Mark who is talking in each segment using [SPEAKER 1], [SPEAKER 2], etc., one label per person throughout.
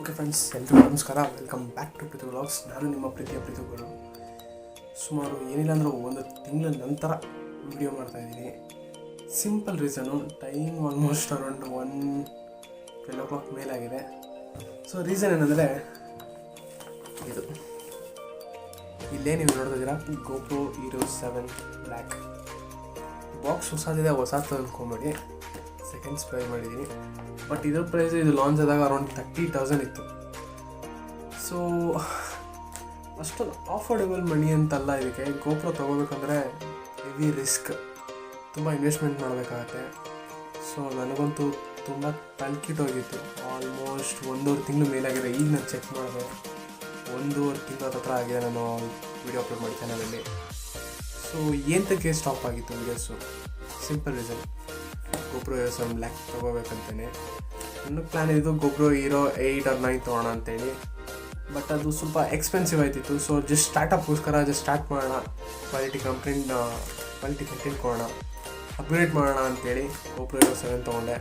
[SPEAKER 1] Okay friends, ಎಲ್ಲರಿಗೂ ನಮಸ್ಕಾರ. Welcome back to Preethu vlogs. ನಾನು ನಿಮ್ಮ ಪ್ರೀತಿಯ ಪ್ರೀತು ಗೌಡ್ರು. ಸುಮಾರು ಏನಿಲ್ಲ ಅಂದರೂ ಒಂದು ತಿಂಗಳ ನಂತರ ವಿಡಿಯೋ ಮಾಡ್ತಾಯಿದ್ದೀನಿ. Simple reason, time almost around 12 o'clock ಮೇಲಾಗಿದೆ. ಸೊ ರೀಸನ್ ಏನಂದರೆ ಇದು ಇಲ್ಲೇ ನೀವು ನೋಡ್ತಿದ್ದೀರಾ, GoPro Hero 7 ಬ್ಲ್ಯಾಕ್ ಬಾಕ್ಸ್ ಹೊಸದಿದೆ. ಹೊಸದು ಅಂದ್ಕೊಂಬೇಡಿ, ಸೆಕೆಂಡ್ಸ್ ಬೈ ಮಾಡಿದ್ದೀನಿ. ಬಟ್ ಇದ್ರ ಪ್ರೈಸ್ ಇದು ಲಾಂಚ್ ಆದಾಗ ಅರೌಂಡ್ 30,000 ಇತ್ತು. ಸೊ ಅಷ್ಟೊಂದು ಆಫೋರ್ಡೆಬಲ್ ಮನಿ ಅಂತಲ್ಲ. ಇದಕ್ಕೆ GoPro ತೊಗೋಬೇಕಂದ್ರೆ ಹೆವಿ ರಿಸ್ಕ್, ತುಂಬ ಇನ್ವೆಸ್ಟ್ಮೆಂಟ್ ಮಾಡಬೇಕಾಗತ್ತೆ. ಸೊ ನನಗಂತೂ ತುಂಬ ತಲೆಕಿಟ್ಟೋಗಿತ್ತು. ಆಲ್ಮೋಸ್ಟ್ 1.5 ತಿಂಗಳು ಮೇಲಾಗಿದೆ. ಈಗ ನಾನು ಚೆಕ್ ಮಾಡಿದೆ, 1.5 ತಿಂಗಳ ಹತ್ರ ಆಗಿದೆ ನಾನು ವೀಡಿಯೋ ಅಪ್ಲೋಡ್ ಮಾಡಿ ಚಾನಲಲ್ಲಿ. ಸೊ ಏನಕ್ಕೆ ಸ್ಟಾಪ್ ಆಗಿತ್ತು videos? Simple reason, GoPro Hero 7 black ತೊಗೋಬೇಕಂತಲೇ ನನ್ನ ಪ್ಲ್ಯಾನ್ ಇದ್ದು. GoPro Hero 8 or 9 ತೊಗೋಣ ಅಂತೇಳಿ. ಬಟ್ ಅದು ಸ್ವಲ್ಪ ಎಕ್ಸ್ಪೆನ್ಸಿವ್ ಆಯ್ತಿತ್ತು. ಸೊ ಜಸ್ಟ್ ಸ್ಟಾರ್ಟಪ್ಗೋಸ್ಕರ ಸ್ಟಾರ್ಟ್ ಮಾಡೋಣ, ಕ್ವಾಲಿಟಿ ಕಂಟೆಂಟ್ ಕೊಡೋಣ, ಅಪ್ಗ್ರೇಡ್ ಮಾಡೋಣ ಅಂತೇಳಿ GoPro Hero 7 ತೊಗೊಂಡೆ.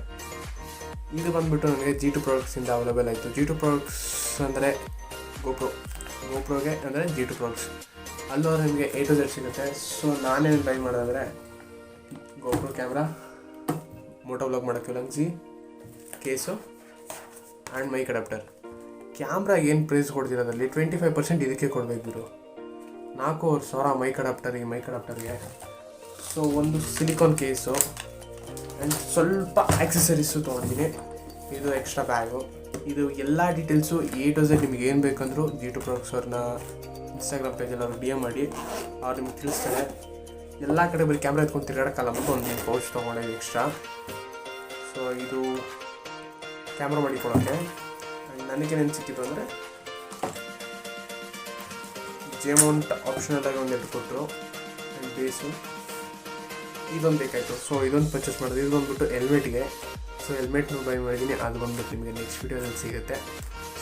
[SPEAKER 1] ಇದು ಬಂದುಬಿಟ್ಟು ನನಗೆ G2 ಪ್ರಾಡಕ್ಟ್ಸಿಂದ ಅವೈಲೇಬಲ್ ಆಯಿತು. G2 ಪ್ರಾಡಕ್ಟ್ಸ್ ಅಂದರೆ GoProಗೆ ಅಂದರೆ G2 ಪ್ರಾಡಕ್ಟ್ಸ್. ಅಲ್ಲೂ ನಿಮಗೆ A to Z ಸಿಗುತ್ತೆ. ಸೊ ನಾನೇನು ಬೈ ಮಾಡೋದಂದರೆ GoPro ಕ್ಯಾಮ್ರಾ, Motovlog ಮಾಡೋಕ್ಕೆ lens, case and mic adapter. ಕ್ಯಾಮ್ರಾಗೆ ಏನು ಪ್ರೈಸ್ ಕೊಡ್ತಿರೋದ್ರಲ್ಲಿ 25% ಇದಕ್ಕೆ ಕೊಡಬೇಕು ಗುರು. 4,000 ಮೈಕ್ ಅಡಾಪ್ಟರ್ಗೆ. ಸೊ ಒಂದು ಸಿಲಿಕಾನ್ ಕೇಸು ಆ್ಯಂಡ್ ಸ್ವಲ್ಪ ಆಕ್ಸೆಸರೀಸು ತೊಗೊಂಡಿದ್ದೀನಿ. ಇದು ಎಕ್ಸ್ಟ್ರಾ ಬ್ಯಾಗು. ಇದು ಎಲ್ಲ ಡೀಟೇಲ್ಸು A to Z ನಿಮಗೆ ಏನು ಬೇಕಂದರೂ G2 ಪ್ರಾಡಕ್ಟ್ಸ್ ಅವ್ರನ್ನ ಇನ್ಸ್ಟಾಗ್ರಾಮ್ ಪೇಜಲ್ಲಿ ಅವ್ರು DM ಮಾಡಿ, ಅವ್ರು ನಿಮ್ಗೆ ತಿಳಿಸ್ತಾರೆ. ಎಲ್ಲ ಕಡೆ ಬರೀ ಕ್ಯಾಮ್ರಾ ಎತ್ಕೊಂಡು ತಿರುಗಾಡೋಕ್ಕಲ್ಲ ಅಂತ ಒಂದು ಪೌಚ್ ತೊಗೊಂಡಿದ್ದೀನಿ ಎಕ್ಸ್ಟ್ರಾ. ಸೊ ಇದು ಕ್ಯಾಮ್ರಾ ಮಾಡಿಕೊಡೋಕ್ಕೆ. ನನಗೇನೇನು ಸಿಕ್ಕಿತ್ತು ಅಂದರೆ ಜೇಮೌಂಟ್ ಆಪ್ಷನಲ್ಲಾಗಿ ಒಂದು ಎದ್ದು ಕೊಟ್ಟರು ಆ್ಯಂಡ್ ಬೇಸು. ಇದೊಂದು ಬೇಕಾಯಿತು. ಸೊ ಇದೊಂದು ಪರ್ಚೇಸ್ ಮಾಡಿದೆ. ಇದು ಬಂದುಬಿಟ್ಟು ಹೆಲ್ಮೆಟ್ಗೆ. ಸೊ ಹೆಲ್ಮೆಟ್ನು ಬೈ ಮಾಡಿದ್ದೀನಿ. ಅದು ಬಂದುಬಿಟ್ಟು ನಿಮಗೆ ನೆಕ್ಸ್ಟ್ ವೀಡಿಯೋದಲ್ಲಿ ಸಿಗುತ್ತೆ.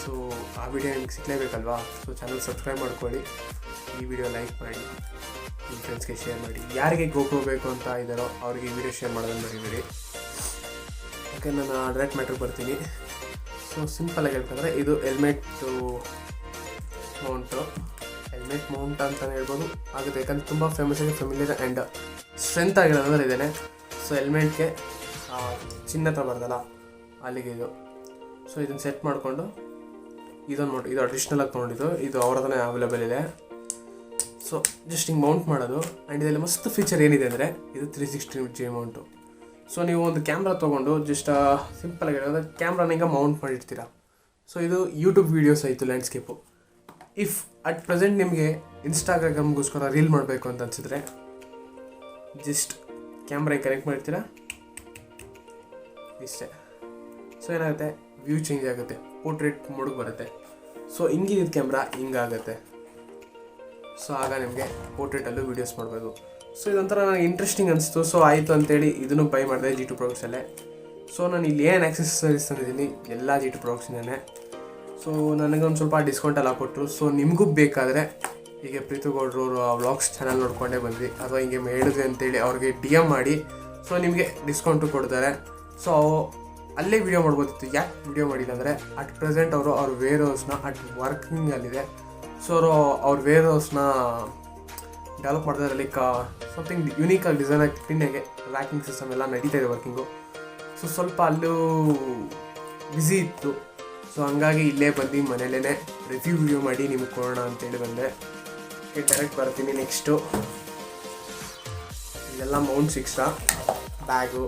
[SPEAKER 1] ಸೊ ಆ ವಿಡಿಯೋ ನಿಮ್ಗೆ ಸಿಗಲೇಬೇಕಲ್ವಾ? ಸೊ ಚಾನಲ್ ಸಬ್ಸ್ಕ್ರೈಬ್ ಮಾಡ್ಕೊಳ್ಳಿ, ಈ ವಿಡಿಯೋ ಲೈಕ್ ಮಾಡಿ, ನಿಮ್ಮ ಫ್ರೆಂಡ್ಸ್ಗೆ ಶೇರ್ ಮಾಡಿ. ಯಾರಿಗೆ GoPro ಬೇಕು ಅಂತ ಇದ್ದಾರೋ ಅವ್ರಿಗೆ ಈ ವಿಡಿಯೋ ಶೇರ್ ಮಾಡೋದನ್ನು ಮರಿಬೇಡಿ. ಓಕೆ, ನಾನು ಡೈರೆಕ್ಟ್ ಮ್ಯಾಟ್ರಿಗೆ ಬರ್ತೀನಿ. ಸೊ ಸಿಂಪಲಾಗಿ ಹೇಳ್ಬೇಕಂದ್ರೆ ಇದು ಹೆಲ್ಮೆಟ್ ಮೌಂಟ್ ಅಂತಲೇ ಹೇಳ್ಬೋದು ಆಗುತ್ತೆ. ಯಾಕಂದರೆ ತುಂಬ ಫೆಮಿಲಿಯರ್ ಆ್ಯಂಡ್ ಸ್ಟ್ರೆಂತ್ ಆಗಿರೋದಂದ್ರೆ ಇದೇನೆ. ಸೊ ಹೆಲ್ಮೆಟ್ಗೆ ಚಿನ್ನ ಹತ್ರ ಬರ್ತಲ್ಲ ಅಲ್ಲಿಗೆ ಇದು. ಸೊ ಇದನ್ನು ಸೆಟ್ ಮಾಡಿಕೊಂಡು ಇದು ಅಡಿಷ್ನಲಾಗಿ ತೊಗೊಂಡಿದ್ದು. ಇದು ಅವ್ರ ಹತ್ರನೇ ಅವೈಲೇಬಲ್ ಇದೆ. ಸೊ ಜಸ್ಟ್ ಹಿಂಗೆ ಮೌಂಟ್ ಮಾಡೋದು. ಆ್ಯಂಡ್ ಇದರಲ್ಲಿ ಮಸ್ತ್ ಫೀಚರ್ ಏನಿದೆ ಅಂದರೆ ಇದು 360 ಮೌಂಟು. ಸೊ ನೀವು ಒಂದು ಕ್ಯಾಮ್ರಾ ತೊಗೊಂಡು ಜಸ್ಟ್ ಸಿಂಪಲಾಗಿ ಹೇಳೋದು, ಕ್ಯಾಮ್ರಾನ ಈಗ ಮೌಂಟ್ ಮಾಡಿರ್ತೀರ. ಸೊ ಇದು ಯೂಟ್ಯೂಬ್ ವೀಡಿಯೋಸ್ ಆಯಿತು, ಲ್ಯಾಂಡ್ಸ್ಕೇಪು. ಇಫ್ ಅಟ್ ಪ್ರೆಸೆಂಟ್ ನಿಮಗೆ ಇನ್ಸ್ಟಾಗ್ರಾಮ್ಗೋಸ್ಕರ ರೀಲ್ ಮಾಡಬೇಕು ಅಂತ ಅನಿಸಿದ್ರೆ ಜಸ್ಟ್ ಕ್ಯಾಮ್ರಾಗೆ ಕನೆಕ್ಟ್ ಮಾಡ್ತೀರಾ, ಇಷ್ಟೇ. ಸೊ ಏನಾಗುತ್ತೆ, ವ್ಯೂ ಚೇಂಜ್ ಆಗುತ್ತೆ, ಪೋರ್ಟ್ರೇಟ್ ಮೋಡ್ಗೆ ಬರುತ್ತೆ. ಸೊ ಹಿಂಗಿದ್ದು ಕ್ಯಾಮ್ರಾ ಹಿಂಗಾಗುತ್ತೆ. ಸೊ ಆಗ ನಿಮಗೆ ಪೋರ್ಟ್ರೇಟಲ್ಲೂ ವೀಡಿಯೋಸ್ ಮಾಡ್ಬೋದು. ಸೊ ಇದೊಂಥರ ನನಗೆ ಇಂಟ್ರೆಸ್ಟಿಂಗ್ ಅನಿಸ್ತು. ಸೊ ಆಯಿತು ಅಂತೇಳಿ ಇದನ್ನು ಬೈ ಮಾಡಿದೆ G2 ಪ್ರಾಡಕ್ಟ್ಸಲ್ಲೇ. ಸೊ ನಾನು ಇಲ್ಲಿ ಏನು ಆಕ್ಸೆಸರೀಸ್ ತಂದಿದ್ದೀನಿ ಎಲ್ಲ G2 ಪ್ರಾಡಕ್ಟ್ಸಿಂದನೇ. ಸೊ ನನಗೊಂದು ಸ್ವಲ್ಪ ಡಿಸ್ಕೌಂಟೆಲ್ಲ ಕೊಟ್ಟರು. ಸೊ ನಿಮಗೂ ಬೇಕಾದರೆ ಹೀಗೆ ಪ್ರೀತು ಗೌಡ್ರು ವ್ಲಾಗ್ಸ್ ಚಾನಲ್ ನೋಡ್ಕೊಂಡೇ ಬಂದ್ವಿ ಅಥವಾ ಹಿಂಗೆ ಹೇಳಿದ್ವಿ ಅಂತೇಳಿ ಅವ್ರಿಗೆ DM ಮಾಡಿ, ಸೊ ನಿಮಗೆ ಡಿಸ್ಕೌಂಟು ಕೊಡ್ತಾರೆ. ಸೊ ಅಲ್ಲೇ ವೀಡಿಯೋ ಮಾಡ್ಬೋದಿತ್ತು. ಯಾಕೆ ವೀಡಿಯೋ ಮಾಡಿಲ್ಲ ಅಂದರೆ ಅಟ್ ಪ್ರೆಸೆಂಟ್ ಅವ್ರ ವೇರ್ ಹೌಸ್ನ ವರ್ಕಿಂಗಲ್ಲಿದೆ. ಸೊ ಅವ್ರ ವೇರ್ ಹೌಸ್ನ ಡೆವಲಪ್ ಮಾಡ್ತಾರೆ. ಲೈಕ್ ಸಮಥಿಂಗ್ ಯುನೀಕಾಗಿ ಡಿಸೈನ್ ಆಗಿ ಪಿನ್ನೆಗೆ ರ್ಯಾಕಿಂಗ್ ಸಿಸ್ಟಮ್ ಎಲ್ಲ ನಡೀತಾ ಇದೆ ವರ್ಕಿಂಗು. ಸೊ ಸ್ವಲ್ಪ ಅಲ್ಲೂ ಬ್ಯುಸಿ ಇತ್ತು. ಸೊ ಹಂಗಾಗಿ ಇಲ್ಲೇ ಬಂದು ಮನೇಲೇ ರಿವ್ಯೂ ವಿಡಿಯೋ ಮಾಡಿ ನಿಮಗೆ ಕೊಡೋಣ ಅಂತೇಳಿ ಬಂದೆ. ಡೈರೆಕ್ಟ್ ಬರ್ತೀನಿ. ನೆಕ್ಸ್ಟು ಇದೆಲ್ಲ ಮೌಂಟ್ಸ್ ಎಕ್ಸ್ಟ್ರಾ, ಬ್ಯಾಗು,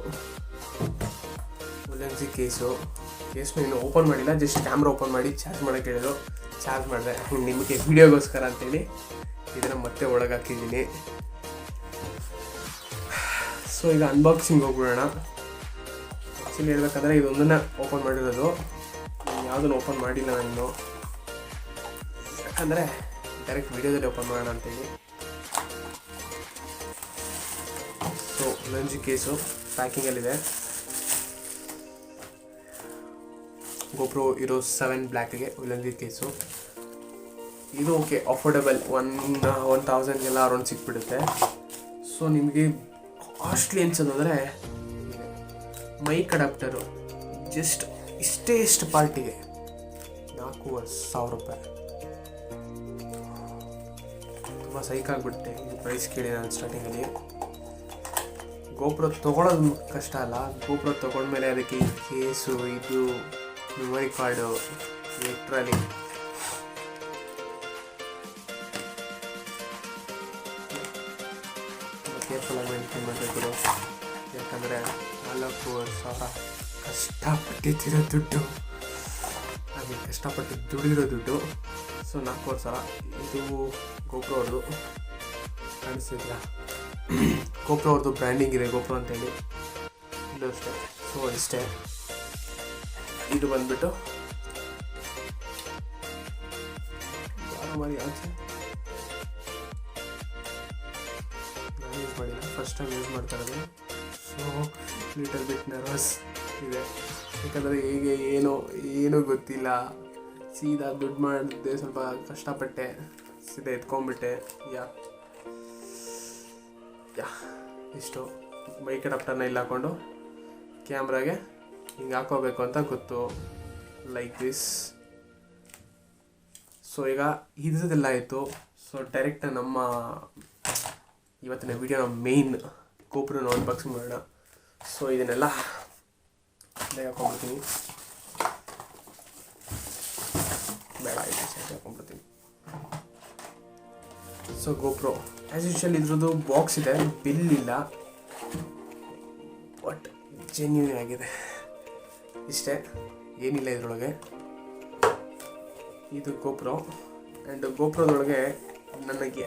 [SPEAKER 1] ಲೆನ್ಸಿ ಕೇಸ್ನ ಇನ್ನು ಓಪನ್ ಮಾಡಿಲ್ಲ. ಜಸ್ಟ್ ಕ್ಯಾಮ್ರಾ ಓಪನ್ ಮಾಡಿ ಚಾರ್ಜ್ ಮಾಡೋಕ್ಕೆ ಹೇಳಿದ್ರು, ಚಾರ್ಜ್ ಮಾಡಿದೆ ನಿಮಗೆ ವಿಡಿಯೋಗೋಸ್ಕರ ಅಂತೇಳಿ ಇದನ್ನು ಮತ್ತೆ ಒಳಗೆ ಹಾಕಿದ್ದೀನಿ. ಸೊ ಈಗ ಅನ್ಬಾಕ್ಸಿಂಗ್ ಹೋಗ್ಬಿಡೋಣ. ಆ್ಯಕ್ಚುಲಿ ಹೇಳ್ಬೇಕಂದ್ರೆ ಇದೊಂದನ್ನು ಓಪನ್ ಮಾಡಿರೋದು, ಯಾವುದನ್ನು ಓಪನ್ ಮಾಡಿಲ್ಲ ನಾನು ಇನ್ನು. ಯಾಕಂದರೆ ಡೈರೆಕ್ಟ್ ವಿಡಿಯೋದಲ್ಲಿ ಓಪನ್ ಮಾಡೋಣ ಅಂತೇಳಿ. ಸೊ ಲಂಜ್ ಕೇಸು ಪ್ಯಾಕಿಂಗಲ್ಲಿದೆ. GoPro Hero 7 ಬ್ಲ್ಯಾಕ್ಗೆ ಉಲ್ಲಂಗಿ ಕೇಸು. ಇದು ಓಕೆ, ಅಫೋರ್ಡೆಬಲ್, 1,000ಗೆಲ್ಲ ಅರೌಂಡ್ ಸಿಕ್ಬಿಡುತ್ತೆ. ಸೊ ನಿಮಗೆ ಕಾಸ್ಟ್ಲಿ ಅನ್ಸೋದಂದರೆ ಮೈಕ್ ಅಡಾಪ್ಟರು ಜಸ್ಟ್ ಇಷ್ಟು ಪಾರ್ಟಿಗೆ 4,500 ರೂಪಾಯಿ. ತುಂಬ ಸೈಕಾಗ್ಬಿಟ್ಟೆ ಇದು ಪ್ರೈಸ್ ಕೇಳಿ ನಾನು ಸ್ಟಾರ್ಟಿಂಗಲ್ಲಿ. GoPro ತೊಗೊಳೋದು ಕಷ್ಟ ಅಲ್ಲ, GoPro ತೊಗೊಂಡ್ಮೇಲೆ ಅದಕ್ಕೆ ಈ ಕೇಸು, ಇದು ಮೆಮೊರಿ ಕಾರ್ಡು, ಲಿಟ್ರಲಿ ಕೇರ್ಫುಲ್ಲಾಗಿ ಮೇಂಟೈನ್ ಮಾಡಬೇಕು. ಯಾಕಂದರೆ 4,000 ಕಷ್ಟಪಟ್ಟಿರೋ ದುಡ್ಡು, ಹಾಗೆ ಕಷ್ಟಪಟ್ಟು ದುಡಿದಿರೋ ದುಡ್ಡು. ಸೊ 4,000 ಇದು GoPro ಅವ್ರದ್ದು ಕಾಣಿಸ್ತಿದೆಯಾ, GoPro ಅವ್ರದ್ದು ಬ್ರ್ಯಾಂಡಿಂಗ್ ಇದೆ GoPro ಅಂತೇಳಿ, ಇದು ಅಷ್ಟೇ. ಸೊ ಇಷ್ಟೇ. ಇದು ಬಂದುಬಿಟ್ಟು ಆಚೆ ನಾನು ಯೂಸ್ ಮಾಡಿಲ್ಲ, ಫಸ್ಟ್ ಟೈಮ್ ಯೂಸ್ ಮಾಡ್ತಾ ಇರೋದು. ಸೊ ಲಿಟಲ್ ಬಿಟ್ ನರ್ವಸ್ ಇದೆ, ಯಾಕಂದರೆ ಹೇಗೆ ಏನೂ ಗೊತ್ತಿಲ್ಲ. ಸೀದಾ ದುಡ್ಡು ಮಾಡಿದೆ, ಸ್ವಲ್ಪ ಕಷ್ಟಪಟ್ಟೆ, ಸೀದಾ ಎತ್ಕೊಂಡ್ಬಿಟ್ಟೆ. ಯಾ ಇಷ್ಟು ಬೈಕ್ ಅಡಾಪ್ಟರ್ನ ಇಲ್ಲಿ ಹಾಕ್ಕೊಂಡು ಕ್ಯಾಮ್ರಾಗೆ ಹಿಂಗೆ ಹಾಕೋಬೇಕು ಅಂತ ಗೊತ್ತು, ಲೈಕ್ ದಿಸ್. ಸೊ ಈಗ ಇದೆಲ್ಲ ಆಯಿತು. ಸೊ ಡೈರೆಕ್ಟ್ ನಮ್ಮ ಇವತ್ತಿನ ವಿಡಿಯೋನ ಮೇಯ್ನ್ GoProನ ಅನ್ಬಾಕ್ಸಿಂಗ್ ಮಾಡೋಣ. ಸೊ ಇದನ್ನೆಲ್ಲ ಹಾಕೊಂಡ್ಬಿಡ್ತೀನಿ, ಬೇಡ ಹಾಕೊಂಡ್ಬಿಡ್ತೀನಿ. ಸೊ GoPro ಆ್ಯಸ್ ಯೂಶುವಲ್ ಇದ್ರದ್ದು ಬಾಕ್ಸ್ ಇದೆ, ಬಿಲ್ ಇಲ್ಲ, ಬಟ್ ಜೆನ್ಯೂನ್ ಆಗಿದೆ ಇಷ್ಟೇ, ಏನಿಲ್ಲ ಇದರೊಳಗೆ. ಇದು GoPro ಆ್ಯಂಡ್ GoProದೊಳಗೆ ನನಗೆ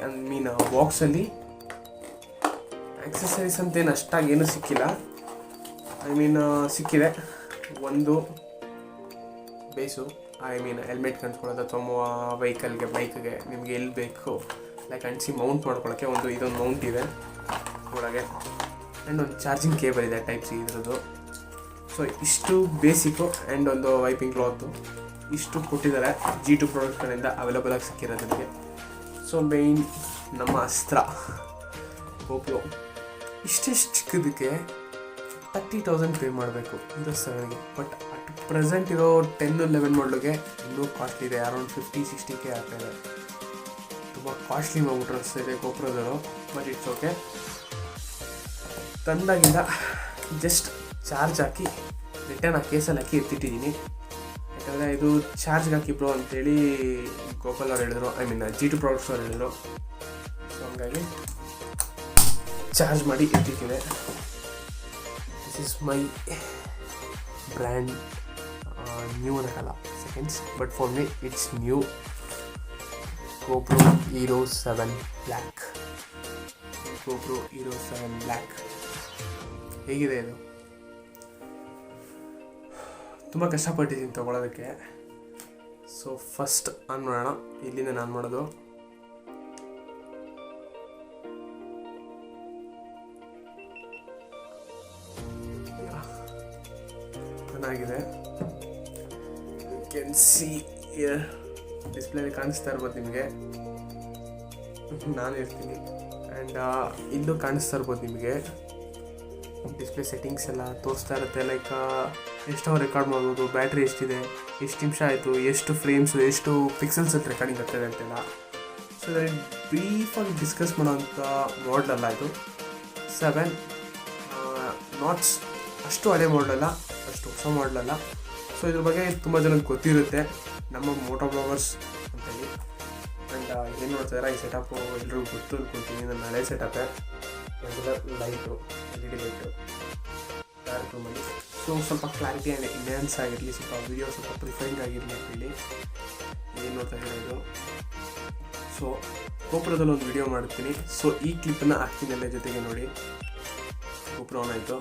[SPEAKER 1] ಬಾಕ್ಸಲ್ಲಿ ಆಕ್ಸೆಸರೀಸ್ ಅಂತೇನು ಅಷ್ಟಾಗೇನು ಸಿಕ್ಕಿಲ್ಲ. ಸಿಕ್ಕಿದೆ ಒಂದು ಬೇಸು, ಹೆಲ್ಮೆಟ್ ಕಂಡ್ಕೊಳ್ಳೋದು ಅಥವಾ ಬೈಕ್ಗೆ ನಿಮಗೆ ಎಲ್ಲಿ ಬೇಕು ಲೈಕ್ ಅಂಟಿಸಿ ಮೌಂಟ್ ಮಾಡ್ಕೊಳ್ಳೋಕ್ಕೆ ಇದೊಂದು ಮೌಂಟ್ ಇದೆ ಒಳಗೆ, ಆ್ಯಂಡ್ ಒಂದು ಚಾರ್ಜಿಂಗ್ ಕೇಬಲ್ ಇದೆ Type-C ಇದ್ರದ್ದು. ಸೊ ಇಷ್ಟು ಬೇಸಿಕ್ಕು, ಆ್ಯಂಡ್ ಒಂದು ವೈಪಿಂಗ್ ಕ್ಲಾತು, ಇಷ್ಟು ಕೊಟ್ಟಿದ್ದಾರೆ G2 ಪ್ರಾಡಕ್ಟ್ಗಳಿಂದ ಅವೈಲಬಲ್ ಆಗಿ ಸಿಕ್ಕಿರೋದು ನನಗೆ. ಸೊ ಮೇಯ್ನ್ ನಮ್ಮ ಅಸ್ತ್ರ GoPro. ಇಷ್ಟೆಷ್ಟು ಚಿಕ್ಕದಕ್ಕೆ 30,000 ಪೇ ಮಾಡಬೇಕು ಇದು 7ಗೆ, ಬಟ್ ಅಟ್ ಪ್ರೆಸೆಂಟ್ ಇರೋ 10-11 ಮಾಡಲಿಗೆ ಇನ್ನೂ ಕಾಸ್ಟ್ಲಿ ಇದೆ, ಅರೌಂಡ್ 50-60K ಆಗ್ತಾಯಿದೆ. ತುಂಬ ಕಾಸ್ಟ್ಲಿ ಮಾಡ್ಬಿಟ್ರೆ ಅನಿಸ್ತಾಯಿದೆ GoProದವರು, ಬಟ್ ಇಟ್ಸ್ ಓಕೆ. ತಂದಾಗಿಂದ ಜಸ್ಟ್ ಚಾರ್ಜ್ ಹಾಕಿ ರಿಟರ್ನ್ ಆ ಕೇಸಲ್ಲಿ ಹಾಕಿ ಎತ್ತಿಟ್ಟಿದ್ದೀನಿ. ಯಾಕಂದರೆ ಇದು ಚಾರ್ಜ್ಗೆ ಹಾಕಿ ಬ್ರೋ ಅಂತೇಳಿ ಗೋಪಾಲ್ ಅವ್ರು ಹೇಳಿದ್ರು, G2 ಪ್ರಾಡಕ್ಟ್ಸ್ ಅವ್ರು ಹೇಳಿದ್ರು. ಸೊ ಹಂಗಾಗಿ ಚಾರ್ಜ್ ಮಾಡಿ ಎತ್ತಿಟ್ಟಿದೆ. This is my brand, new ಅನ್ನೋಕ್ಕಲ್ಲ, seconds, but for me it's new GoPro Hero 7 Black. GoPro Hero 7 Black ಹೇಗಿದೆ ಇದು? ತುಂಬ ಕಷ್ಟಪಟ್ಟಿದ್ದೀನಿ ತೊಗೊಳೋದಕ್ಕೆ. ಸೊ ಫಸ್ಟ್ ಆನ್ ಮಾಡೋಣ, ಇಲ್ಲಿಂದ ನಾನು ಮಾಡೋದು. ಚೆನ್ನಾಗಿದೆ, ಯು ಕ್ಯಾನ್ ಸಿ ಹಿಯರ್ ಡಿಸ್ಪ್ಲೇಲಿ ಕಾಣಿಸ್ತಾ ಇರ್ಬೋದು ನಿಮಗೆ, ನಾನು ಇರ್ತೀನಿ. ಆ್ಯಂಡ್ ಇಲ್ಲೂ ಕಾಣಿಸ್ತಾ ಇರ್ಬೋದು ನಿಮಗೆ ಡಿಸ್ಪ್ಲೇ ಸೆಟ್ಟಿಂಗ್ಸ್ ಎಲ್ಲ ತೋರಿಸ್ತಾ ಇರುತ್ತೆ. ಲೈಕ್ ಎಷ್ಟು ರೆಕಾರ್ಡ್ ಮಾಡ್ಬೋದು, ಬ್ಯಾಟ್ರಿ ಎಷ್ಟಿದೆ, ಎಷ್ಟು ನಿಮಿಷ ಆಯಿತು, ಎಷ್ಟು ಫ್ರೇಮ್ಸು, ಎಷ್ಟು ಪಿಕ್ಸೆಲ್ಸ್ ಅಂತ ರೆಕಾರ್ಡಿಂಗ್ ಆಗ್ತಾಯಿದೆ ಅಂತೆಲ್ಲ. ಸೊ ಇದರಲ್ಲಿ ಬ್ರೀಫಾಗಿ ಡಿಸ್ಕಸ್ ಮಾಡೋವಂಥ ಮಾಡಲಲ್ಲ ಇದು 7. ನಾಟ್ಸ್ ಅಷ್ಟು ಹಳೆ ಮಾಡಲಲ್ಲ, ಅಷ್ಟು ಹೊಸ ಮಾಡಲಲ್ಲ. ಸೊ ಇದ್ರ ಬಗ್ಗೆ ತುಂಬ ಜನಕ್ಕೆ ಗೊತ್ತಿರುತ್ತೆ, ನಮ್ಮ ಮೋಟೋಬ್ಲಾಗರ್ಸ್ ಅಂತೇಳಿ. ಆ್ಯಂಡ್ ಏನು ನೋಡ್ತಾಯಿದ್ದಾರೆ ಈ ಸೆಟಪ್ಪು ಎಲ್ರಿಗೂ ಗೊತ್ತು ಅನ್ಕೊಳ್ತೀನಿ. ನನ್ನ ಹಳೆ ಸೆಟಪ್ಪೇ, regular light, LED light, dark ರೂಮಲ್ಲಿ. ಸೊ ಸ್ವಲ್ಪ ಕ್ಲಾರಿಟಿ ಆ್ಯಂಡ್ ಎನ್ಹ್ಯಾನ್ಸ್ ಆಗಿರಲಿ, ಸ್ವಲ್ಪ ವೀಡಿಯೋ ಸ್ವಲ್ಪ ಪ್ರಿಫೈಂಡ್ ಆಗಿರಲಿ ಅಂತೇಳಿ ಏನು ನೋಡ್ತಾ ಇದ್ದಾರೆ ಇದು. ಸೊ GoProದಲ್ಲಿ ಒಂದು ವಿಡಿಯೋ ಮಾಡ್ತೀನಿ. ಸೊ ಈ ಕ್ಲಿಪ್ಪನ್ನು ಹಾಕ್ತೀನಿ ಎಲ್ಲ ಜೊತೆಗೆ ನೋಡಿ. GoPro ಆನ್ ಆಯಿತು.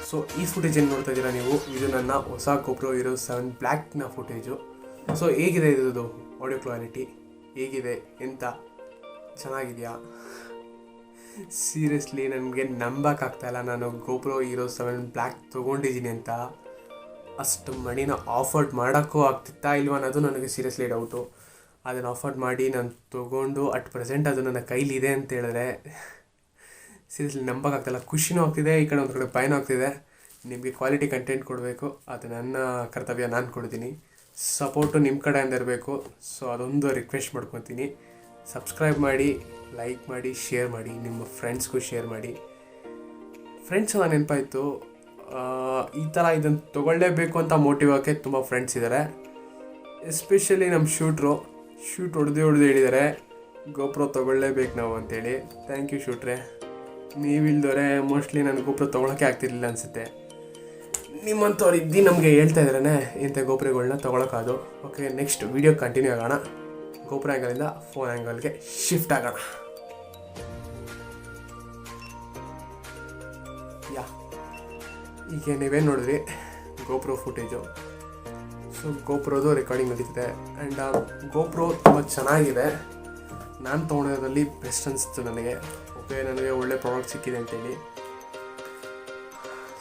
[SPEAKER 1] ಸೊ ಈ ಫುಟೇಜ್ ಏನು ನೋಡ್ತಾ ಇದ್ದೀರಾ ನೀವು, ಇದು ನನ್ನ ಹೊಸ GoPro Hero 7 Blackನ ಫುಟೇಜು. ಸೊ ಹೇಗಿದೆ ಇದು ಆಡಿಯೋ ಕ್ವಾಲಿಟಿ, ಹೇಗಿದೆ ಎಂತ ಚೆನ್ನಾಗಿದೆಯಾ? ಸೀರಿಯಸ್ಲಿ ನನಗೆ ನಂಬೋಕ್ಕಾಗ್ತಾಯಿಲ್ಲ, ನಾನು GoPro Hero 7 Black ತೊಗೊಂಡಿದ್ದೀನಿ ಅಂತ. ಅಷ್ಟು ಮಣಿನ ಆಫರ್ಡ್ ಮಾಡೋಕ್ಕೂ ಆಗ್ತಿತ್ತಾ ಇಲ್ವ ಅನ್ನೋದು ನನಗೆ ಸೀರಿಯಸ್ಲಿ ಡೌಟು. ಅದನ್ನು ಆಫರ್ಡ್ ಮಾಡಿ ನಾನು ತೊಗೊಂಡು ಅಟ್ ಪ್ರೆಸೆಂಟ್ ಅದು ನನ್ನ ಕೈಲಿದೆ ಅಂತ ಹೇಳಿದ್ರೆ ಸೀರಿಯಸ್ಲಿ ನಂಬೋಕ್ಕಾಗ್ತಾಯಿಲ್ಲ. ಖುಷಿನೂ ಆಗ್ತಿದೆ, ಈ ಕಡೆ ಒಂದು ಕಡೆ ಭಯನೂ ಆಗ್ತಿದೆ. ನಿಮಗೆ ಕ್ವಾಲಿಟಿ ಕಂಟೆಂಟ್ ಕೊಡಬೇಕು, ಅದು ನನ್ನ ಕರ್ತವ್ಯ, ನಾನು ಕೊಡ್ತೀನಿ. ಸಪೋರ್ಟು ನಿಮ್ಮ ಕಡೆಯಿಂದ ಇರಬೇಕು. ಸೊ ಅದೊಂದು ರಿಕ್ವೆಸ್ಟ್ ಮಾಡ್ಕೊತೀನಿ. ಸಬ್ಸ್ಕ್ರೈಬ್ ಮಾಡಿ, ಲೈಕ್ ಮಾಡಿ, ಶೇರ್ ಮಾಡಿ, ನಿಮ್ಮ ಫ್ರೆಂಡ್ಸ್ಗೂ ಶೇರ್ ಮಾಡಿ. ಫ್ರೆಂಡ್ಸ್ ಎಲ್ಲ ನೆನಪಾಯಿತು, ಈ ಥರ ಇದನ್ನು ತೊಗೊಳ್ಳೇಬೇಕು ಅಂತ ಮೋಟಿವ್ ಆಗೋಕ್ಕೆ ತುಂಬ ಫ್ರೆಂಡ್ಸ್ ಇದ್ದಾರೆ. ಎಸ್ಪೆಷಲಿ ನಮ್ಮ ಶೂಟ್ ಹೊಡೆದು ಹೇಳಿದ್ದಾರೆ GoPro ತೊಗೊಳ್ಳೇಬೇಕು ನಾವು ಅಂತೇಳಿ. ಥ್ಯಾಂಕ್ ಯು ಶೂಟ್ರೆ. ನೀವಿಲ್ದವರೆ ಮೋಸ್ಟ್ಲಿ ನಾನು GoPro ತೊಗೊಳಕ್ಕೆ ಆಗ್ತಿರ್ಲಿಲ್ಲ ಅನಿಸುತ್ತೆ. ನಿಮ್ಮಂಥವ್ರು ಇದ್ದು ನಮಗೆ ಹೇಳ್ತಾ ಇದ್ರೇ ಇಂಥ GoProಗಳನ್ನ ತೊಗೊಳಕ್ಕಾದು. ಓಕೆ, ನೆಕ್ಸ್ಟ್ ವೀಡಿಯೋ ಕಂಟಿನ್ಯೂ ಆಗೋಣ. GoPro ಆ್ಯಂಗಲಿಂದ ಫೋನ್ ಆ್ಯಂಗಲ್ಗೆ ಶಿಫ್ಟ್ ಆಗೋಣ. ಈಗ ನೀವೇನು ನೋಡಿದ್ರಿ GoPro ಫುಟೇಜು. ಸೊ GoProದು ರೆಕಾರ್ಡಿಂಗ್ ನಡೀತಿದೆ. ಆ್ಯಂಡ್ GoPro ತುಂಬ ಚೆನ್ನಾಗಿದೆ. ನಾನು ತೊಗೊಂಡಿರೋದ್ರಲ್ಲಿ ಬೆಸ್ಟ್ ಅನಿಸ್ತು ನನಗೆ. ಓಕೆ, ನನಗೆ ಒಳ್ಳೆ ಪ್ರಾಡಕ್ಟ್ ಸಿಕ್ಕಿದೆ ಅಂತೇಳಿ.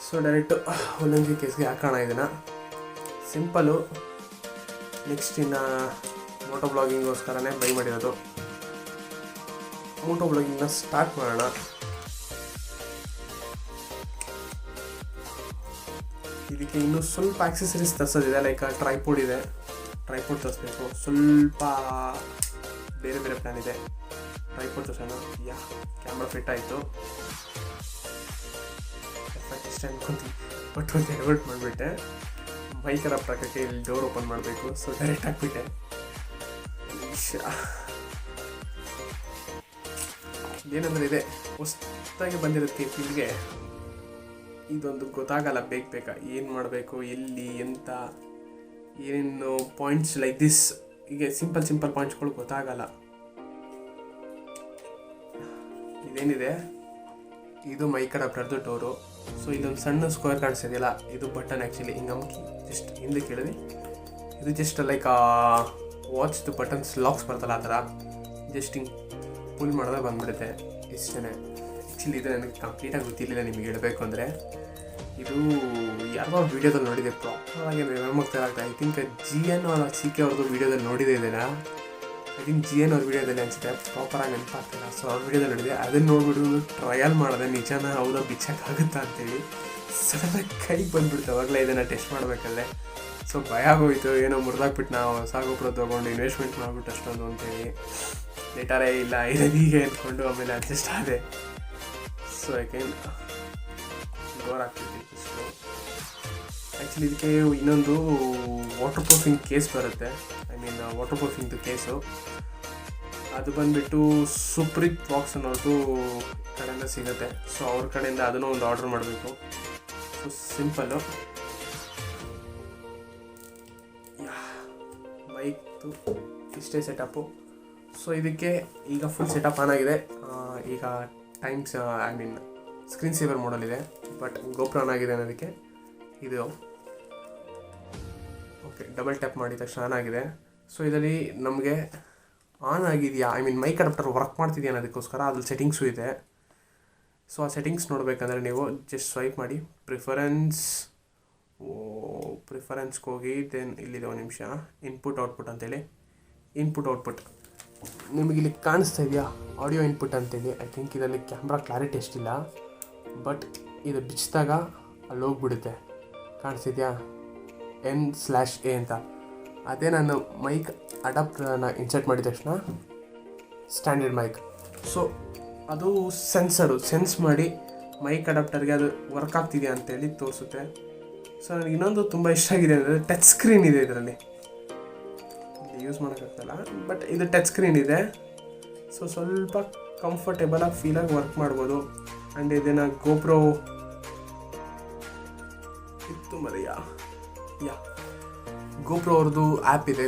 [SPEAKER 1] ಸೊ ಡೈರೆಕ್ಟು ಒಂದೊಂದು ಕೇಸ್ಗೆ ಹಾಕೋಣ ಇದನ್ನು. ಸಿಂಪಲ್ಲು. ನೆಕ್ಸ್ಟ್ ಇನ್ನು ಮೋಟೋಬ್ಲಾಗಿಂಗೋಸ್ಕರನೇ ಬೈ ಮಾಡಿರೋದು. ಮೋಟೋಬ್ಲಾಗಿಂಗ್ನ ಸ್ಟಾರ್ಟ್ ಮಾಡೋಣ. ಇದಕ್ಕೆ ಇನ್ನೂ ಸ್ವಲ್ಪ ಆಕ್ಸೆಸರೀಸ್ ತರಿಸೋದಿದೆ. ಲೈಕ್ ಟ್ರೈಪೋಡ್ ಇದೆ, ಟ್ರೈಪೋಡ್ ತರಿಸ್ಬೇಕು. ಸ್ವಲ್ಪ ಬೇರೆ ಬೇರೆ ಪ್ಲ್ಯಾನ್ ಇದೆ. ಟ್ರೈಪೋಡ್ ತರಿಸೋಣ. ಕ್ಯಾಮ್ರಾ ಫಿಟ್ ಆಯಿತು. ಇಷ್ಟ ಅನ್ಕೊಂತೀನಿ, ಬಟ್ ಒಂದು ಎಡವಟ್ ಮಾಡಿಬಿಟ್ಟೆ. ಮೈಕ್ ಅಡಾಪ್ಟ್ ಹಾಕೋಕ್ಕೆ ಇಲ್ಲಿ ಡೋರ್ ಓಪನ್ ಮಾಡಬೇಕು. ಸೊ ಡೈರೆಕ್ಟ್ ಹಾಕ್ಬಿಟ್ಟೆ. ಏನಂದರೆ ಇದೆ ಹೊಸದಾಗಿ ಬಂದಿರೋದಕ್ಕೆ ಫೀಲ್ಡ್ಗೆ ಇದೊಂದು ಗೊತ್ತಾಗಲ್ಲ. ಬೇಕಾ ಏನು ಮಾಡಬೇಕು, ಎಲ್ಲಿ ಎಂತ ಏನೇನು ಪಾಯಿಂಟ್ಸ್ ಲೈಕ್ ದಿಸ್. ಹೀಗೆ ಸಿಂಪಲ್ ಪಾಯಿಂಟ್ಸ್ಗಳು ಗೊತ್ತಾಗಲ್ಲ. ಇದೇನಿದೆ, ಇದು ಮೈಕ್ ಅಡಾಪ್ಟರ್ದು ಡೋರು. ಸೊ ಇದೊಂದು ಸಣ್ಣ ಸ್ಕ್ವೇರ್ ಕಾಣಿಸ್ತಿದೆಯಲ್ಲ, ಇದು ಬಟನ್. ಆ್ಯಕ್ಚುಲಿ ಹಿಂಗೆ ಅಮ್ಕಿ ಜಸ್ಟ್ ಹಿಂದೆ ಕೇಳಿದೆ. ಇದು ಜಸ್ಟ್ ಲೈಕ್ ವಾಚ್ದು ಬಟನ್ಸ್ ಲಾಕ್ಸ್ ಬರ್ತಲ್ಲ, ಆ ಥರ ಜಸ್ಟ್ ಹಿಂಗೆ ಪುಲ್ ಮಾಡಿದ್ರೆ ಬಂದುಬಿಡುತ್ತೆ. ಇಷ್ಟೇ. ಆ್ಯಕ್ಚುಲಿ ಇದು ನನಗೆ ಕಂಪ್ಲೀಟಾಗಿ ಗೊತ್ತಿರಲಿಲ್ಲ ನಿಮಗೆ ಹೇಳಬೇಕು ಅಂದರೆ. ಇದು ಯಾರೋ ವೀಡಿಯೋದಲ್ಲಿ ನೋಡಿದೆ, ಪ್ರಾಪರಾಗಿ ಮೆಮೊರಿ ಆಗ್ತಾ. ಐ ಥಿಂಕ್ GN CK ಅವ್ರದ್ದು ವೀಡಿಯೋದಲ್ಲಿ ನೋಡಿದೆ ಇದನ್ನು. ಐ ಥಿಂಕ್ GN ಅವ್ರ ವೀಡಿಯೋದಲ್ಲಿ ಅನಿಸುತ್ತೆ, ಪ್ರಾಪರಾಗಿ ನೆನಪಾಗ್ತಿಲ್ಲ. ಸೊ ಅವ್ರ ವೀಡಿಯೋದಲ್ಲಿ ನೋಡಿದೆ. ಅದನ್ನು ನೋಡ್ಬಿಟ್ಟು ಟ್ರಯಲ್ ಮಾಡಿದೆ, ನಿಜಾನ ಹೌದಾ ಬಿಚ್ಚಕ್ಕಾಗುತ್ತಾ ಅಂತೇಳಿ. ಸಡನ್ನಾಗಿ ಕೈಗೆ ಬಂದುಬಿಡ್ತು. ಅವಾಗಲೇ ಇದನ್ನು ಟೆಸ್ಟ್ ಮಾಡಬೇಕಲ್ಲೇ. ಸೊ ಭಯ ಆಗೋಯ್ತು, ಏನೋ ಮುರಿದಾಕ್ಬಿಟ್ಟು ನಾವು ಹೊಸ GoPro ತೊಗೊಂಡು ಇನ್ವೆಸ್ಟ್ಮೆಂಟ್ ಮಾಡಿಬಿಟ್ಟು ಅಷ್ಟೊಂದು ಅಂತೇಳಿ. ಲೇಟರೇ ಇಲ್ಲ ಇರೋದು ಹೀಗೆ ಅಂದ್ಕೊಂಡು ಆಮೇಲೆ ಅಡ್ಜಸ್ಟ್ ಆದೆ. ಸೊ ಯಾಕೆ ಡೋರ್ ಹಾಕ್ತಿದ್ದೆ ಫಸ್ಟು. ಆ್ಯಕ್ಚುಲಿ ಇದಕ್ಕೆ ಇನ್ನೊಂದು ವಾಟರ್ ಪ್ರೂಫಿಂಗ್ ಕೇಸ್ ಬರುತ್ತೆ. ಐ ಮೀನ್ ವಾಟರ್ ಪ್ರೂಫಿಂಗ್ದು ಕೇಸು. ಅದು ಬಂದುಬಿಟ್ಟು ಸುಪ್ರೀತ್ ಬಾಕ್ಸ್ ಅನ್ನೋದು ಕಡೆಯಿಂದ ಸಿಗುತ್ತೆ. ಸೊ ಅವ್ರ ಕಡೆಯಿಂದ ಅದನ್ನು ಒಂದು ಆರ್ಡ್ರ್ ಮಾಡಬೇಕು. So simple. ಬೈಕ್ದು ಇಷ್ಟೇ ಸೆಟಪ್ಪು. ಸೊ ಇದಕ್ಕೆ ಈಗ ಫುಲ್ ಸೆಟಪ್ ಆನ್ ಆಗಿದೆ. ಈಗ times I mean screen saver ಮೋಡಲ್ಲಿದೆ, ಬಟ್ GoPro ಆನ್ ಆಗಿದೆ ಅನ್ನೋದಕ್ಕೆ ಇದು. ಓಕೆ, ಡಬಲ್ ಟ್ಯಾಪ್ ಮಾಡಿದ ತಕ್ಷಣ ಆನ್ ಆಗಿದೆ. ಸೊ ಇದರಲ್ಲಿ ನಮಗೆ ಆನ್ ಆಗಿದೆಯಾ, I mean mic adapter work ಮಾಡ್ತಿದೆಯಾ ಅನ್ನೋದಕ್ಕೋಸ್ಕರ ಅದ್ರಲ್ಲಿ ಸೆಟ್ಟಿಂಗ್ಸು ಇದೆ. ಸೊ ಆ ಸೆಟ್ಟಿಂಗ್ಸ್ ನೋಡಬೇಕಂದ್ರೆ ನೀವು ಜಸ್ಟ್ ಸ್ವೈಪ್ ಮಾಡಿ ಪ್ರಿಫರೆನ್ಸ್ಗೆ ಹೋಗಿ. ದೆನ್ ಇಲ್ಲಿದೆ ಒಂದು ನಿಮಿಷ, ಇನ್ಪುಟ್ ಔಟ್ಪುಟ್ ಅಂತೇಳಿ. ಔಟ್ಪುಟ್ ನಿಮಗಿಲ್ಲಿ ಕಾಣಿಸ್ತಾ ಇದೆಯಾ, ಆಡಿಯೋ ಇನ್ಪುಟ್ ಅಂತೇಳಿ. ಐ ಥಿಂಕ್ ಇದರಲ್ಲಿ ಕ್ಯಾಮ್ರಾ ಕ್ಲಾರಿಟಿ ಎಷ್ಟಿಲ್ಲ, ಬಟ್ ಇದು ಬಿಚ್ಚಿದಾಗ ಅಲ್ಲಿ ಹೋಗ್ಬಿಡುತ್ತೆ. ಕಾಣಿಸ್ತಿದೆಯಾ N/A ಅಂತ. ಅದೇ ನಾನು ಮೈಕ್ ಅಡಾಪ್ಟರ್ನ ಇನ್ಸರ್ಟ್ ಮಾಡಿದ ತಕ್ಷಣ ಸ್ಟ್ಯಾಂಡರ್ಡ್ ಮೈಕ್. ಸೊ ಅದು ಸೆನ್ಸ್ ಮಾಡಿ ಮೈಕ್ ಅಡಾಪ್ಟರ್ಗೆ ಅದು ವರ್ಕ್ ಆಗ್ತಿದೆಯಾ ಅಂತೇಳಿ ತೋರಿಸುತ್ತೆ. ಸೊ ನನಗೆ ಇನ್ನೊಂದು ತುಂಬ ಇಷ್ಟ ಆಗಿದೆ ಅಂದರೆ ಟಚ್ ಸ್ಕ್ರೀನ್ ಇದೆ ಇದರಲ್ಲಿ. ಯೂಸ್ ಮಾಡೋಕ್ಕಾಗ್ತಲ್ಲ, ಬಟ್ ಇದು ಟಚ್ ಸ್ಕ್ರೀನ್ ಇದೆ. ಸೊ ಸ್ವಲ್ಪ ಕಂಫರ್ಟೇಬಲಾಗಿ ಫೀಲಾಗಿ ವರ್ಕ್ ಮಾಡ್ಬೋದು. ಆ್ಯಂಡ್ ಇದನ್ನು GoPro ಇತ್ತು ಮರಿಯಾ GoPro ಅವ್ರದ್ದು ಆ್ಯಪ್ ಇದೆ,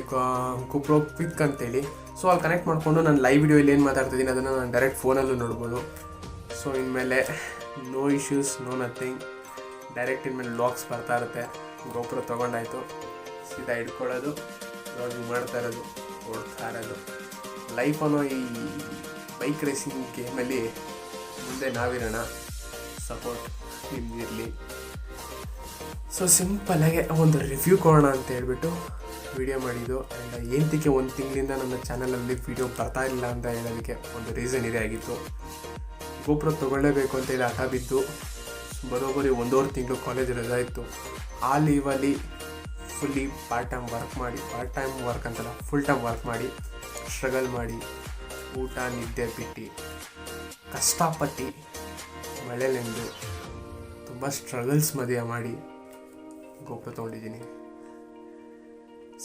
[SPEAKER 1] GoPro ಕ್ವಿಕ್ ಅಂತೇಳಿ. ಸೊ ಅಲ್ಲಿ ಕನೆಕ್ಟ್ ಮಾಡಿಕೊಂಡು ನಾನು ಲೈವ್ ವಿಡಿಯೋಲ್ಲಿ ಏನು ಮಾತಾಡ್ತಿದ್ದೀನಿ ಅದನ್ನು ನಾನು ಡೈರೆಕ್ಟ್ ಫೋನಲ್ಲೂ ನೋಡ್ಬೋದು. ಸೊ ಇನ್ಮೇಲೆ no issues, no nothing. Direct ಇನ್ಮೇಲೆ ವ್ಲಾಗ್ಸ್ ಬರ್ತಾ ಇರುತ್ತೆ. GoPro ತೊಗೊಂಡಾಯಿತು, ಸೀದಾ ಇಟ್ಕೊಳ್ಳೋದು, ವ್ಲಾಗಿಂಗ್ ಮಾಡ್ತಾ ಇರೋದು, ಓಡ್ತಾ ಇರೋದು. ಲೈಫ್ ಅನ್ನೋ ಈ ಬೈಕ್ ರೇಸಿಂಗ್ ಗೇಮಲ್ಲಿ ಮುಂದೆ ನಾವಿರೋಣ. ಸಪೋರ್ಟ್ ನಿಮ್ದಿರಲಿ. ಸೊ ಸಿಂಪಲ್ಲಾಗಿ ಒಂದು ರಿವ್ಯೂ ಕೊಡೋಣ ಅಂತ ಹೇಳ್ಬಿಟ್ಟು ವಿಡಿಯೋ ಮಾಡಿದ್ದು. ಆ್ಯಂಡ್ ಏನಕ್ಕೆ ಒಂದು ತಿಂಗಳಿಂದ ನನ್ನ ಚಾನಲಲ್ಲಿ ವಿಡಿಯೋ ಬರ್ತಾ ಇಲ್ಲ ಅಂತ ಹೇಳೋದಕ್ಕೆ ಒಂದು ರೀಸನ್ ಇದೆ ಆಗಿತ್ತು. GoPro ತೊಗೊಳ್ಳೇಬೇಕು ಅಂತೇಳಿ ಹಠ ಬಿದ್ದು ಬರೋಬ್ಬರಿ 1.5 ತಿಂಗಳು ಕಾಲೇಜ್ ರಜಾ ಇತ್ತು. ಆ ಲೀವಲ್ಲಿ ಫುಲ್ಲಿ ಪಾರ್ಟ್ ಟೈಮ್ ವರ್ಕ್ ಅಂತಲ್ಲ, ಫುಲ್ ಟೈಮ್ ವರ್ಕ್ ಮಾಡಿ, ಸ್ಟ್ರಗಲ್ ಮಾಡಿ, ಊಟ ನಿದ್ದೆ ಬಿಟ್ಟು ಕಷ್ಟಪಟ್ಟು ಮಳೆಲೆಂದು ತುಂಬ ಸ್ಟ್ರಗಲ್ಸ್ ಮಧ್ಯೆ ಮಾಡಿ GoPro ತೊಗೊಂಡಿದ್ದೀನಿ.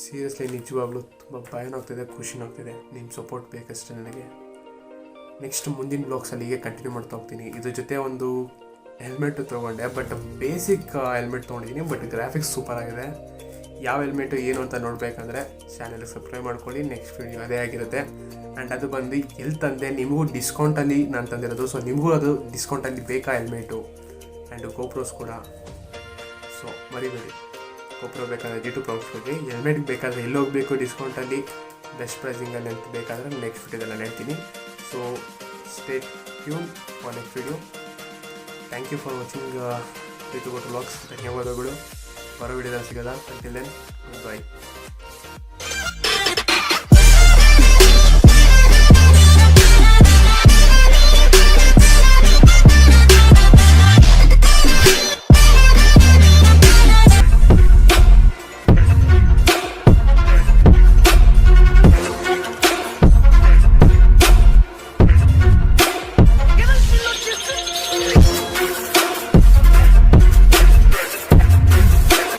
[SPEAKER 1] ಸೀರಿಯಸ್ಲಿ ನಿಜವಾಗ್ಲೂ ತುಂಬ ಭಯನೂ ಆಗ್ತಿದೆ, ಖುಷಿನೂ ಆಗ್ತಿದೆ. ನಿಮ್ಮ ಸಪೋರ್ಟ್ ಬೇಕಷ್ಟೇ ನನಗೆ. ನೆಕ್ಸ್ಟ್ ಮುಂದಿನ ಬ್ಲಾಗ್ಸಲ್ಲಿ ಹೀಗೆ ಕಂಟಿನ್ಯೂ ಮಾಡ್ತಾ ಹೋಗ್ತೀನಿ. ಇದ್ರ ಜೊತೆ ಒಂದು ಹೆಲ್ಮೆಟು ತೊಗೊಂಡೆ, ಬಟ್ ಬೇಸಿಕ್ ಹೆಲ್ಮೆಟ್ ತೊಗೊಂಡಿದ್ದೀನಿ, ಬಟ್ ಗ್ರಾಫಿಕ್ಸ್ ಸೂಪರ್ ಆಗಿದೆ. ಯಾವ ಹೆಲ್ಮೆಟು ಏನು ಅಂತ ನೋಡಬೇಕಂದ್ರೆ ಚಾನಲ್ಗೆ ಸಬ್ಸ್ಕ್ರೈಬ್ ಮಾಡ್ಕೊಳ್ಳಿ. ನೆಕ್ಸ್ಟ್ ವೀಡಿಯೋ ಅದೇ ಆಗಿರುತ್ತೆ. ಆ್ಯಂಡ್ ಅದು ಬಂದು ಎಲ್ಲಿ ತಂದೆ, ನಿಮಗೂ ಡಿಸ್ಕೌಂಟಲ್ಲಿ ನಾನು ತಂದಿರೋದು. ಸೊ ನಿಮಗೂ ಅದು ಡಿಸ್ಕೌಂಟಲ್ಲಿ ಬೇಕಾ ಹೆಲ್ಮೆಟು ಆ್ಯಂಡ್ GoPros ಕೂಡ. ಸೊ ಮರಿಬೇಡಿ, GoPro ಬೇಕಾದರೆ G2 ಪ್ರಾಡಕ್ಟ್ಸ್ ಹೋಗಿ, ಹೆಲ್ಮೆಟ್ ಬೇಕಾದರೆ ಎಲ್ಲಿ ಹೋಗಬೇಕು ಡಿಸ್ಕೌಂಟಲ್ಲಿ ಬೆಸ್ಟ್ ಪ್ರೈಸಿಂಗಲ್ಲಿ ಅಂತ ಬೇಕಾದರೆ ನೆಕ್ಸ್ಟ್ ವೀಡಿಯೋದಲ್ಲಿ ಹೇಳ್ತೀನಿ. So stay tune for next video. Thank you for watching Preethu Gowdru vlogs. ಧನ್ಯವಾದಗಳು. ಬರೋ ವಿಡಿಯೋದಲ್ಲಿ ಸಿಗೋದ. ಅಂಟಿಲ್ ದೆನ್, ಬಾಯ್.